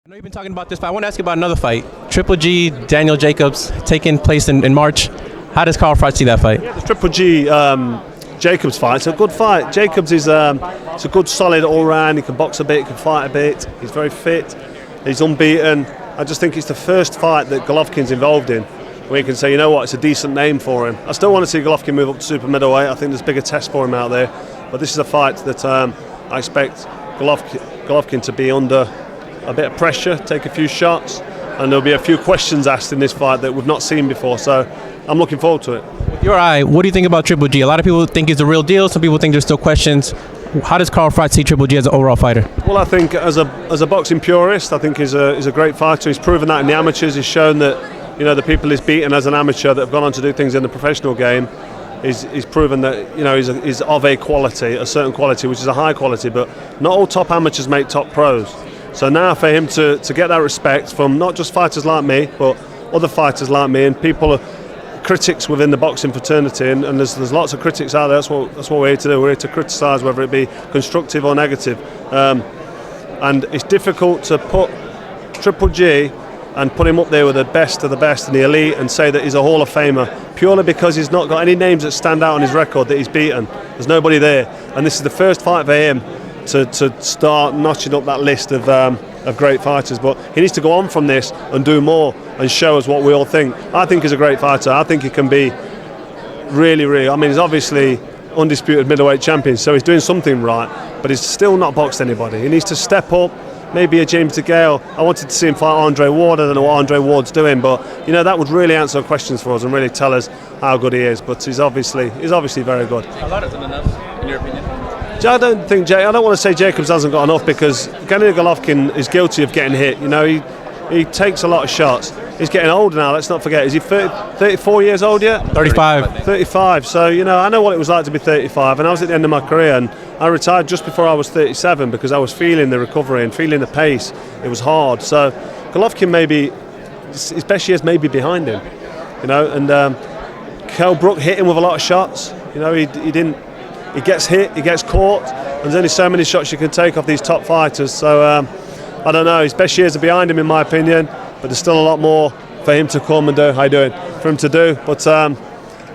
I know you've been talking about this, but I want to ask you about another fight. Triple G, Daniel Jacobs, taking place in March. How does Carl Froch see that fight? Yeah, the Triple G Jacobs fight, it's a good fight. Jacobs is it's a good, solid all-round. He can box a bit, he can fight a bit. He's very fit, he's unbeaten. I just think it's the first fight that Golovkin's involved in where you can say, you know what, it's a decent name for him. I still want to see Golovkin move up to super middleweight. I think there's bigger tests for him out there. But this is a fight that I expect Golovkin to be under a bit of pressure, take a few shots, and there'll be a few questions asked in this fight that we've not seen before, so I'm looking forward to it. With your eye, what do you think about Triple G? A lot of people think he's the real deal, some people think there's still questions. How does Carl Froch see Triple G as an overall fighter? Well, I think as a boxing purist, I think he's a great fighter. He's proven that in the amateurs. He's shown that, you know, the people he's beaten as an amateur that have gone on to do things in the professional game, he's proven that, you know, he's of a quality, a certain quality, which is a high quality, but not all top amateurs make top pros. So now for him to get that respect from not just fighters like me, but other fighters like me and people, critics within the boxing fraternity, and there's lots of critics out there. That's what we're here to do. We're here to criticise, whether it be constructive or negative. And it's difficult to put Triple G and put him up there with the best of the best and the elite and say that he's a Hall of Famer purely because he's not got any names that stand out on his record that he's beaten. There's nobody there, and this is the first fight for him to start notching up that list of great fighters. But he needs to go on from this and do more and show us what we all think. I think he's a great fighter. I think he can be really, I mean, he's obviously undisputed middleweight champion, so he's doing something right, but he's still not boxed anybody. He needs to step up, maybe a James DeGale. I wanted to see him fight Andre Ward. I don't know what Andre Ward's doing, but you know, that would really answer questions for us and really tell us how good he is. But he's obviously very good. A lot isn't enough, in your opinion? I don't want to say Jacobs hasn't got enough, because Gennady Golovkin is guilty of getting hit. You know, he takes a lot of shots. He's getting older now, let's not forget. Is he 34 years old yet? 35. 35. So, you know, I know what it was like to be 35, and I was at the end of my career, and I retired just before I was 37 because I was feeling the recovery and feeling the pace. It was hard. So Golovkin, maybe his best years may be behind him, you know, and Kell Brook hit him with a lot of shots. You know, he didn't. He gets hit, he gets caught, and there's only so many shots you can take off these top fighters. So I don't know, his best years are behind him in my opinion, but there's still a lot more for him to come and do. How you doing? For him to do, but I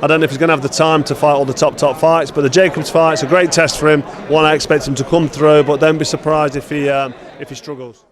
don't know if he's going to have the time to fight all the top fights. But the Jacobs fight's a great test for him. One I expect him to come through, but don't be surprised if he struggles.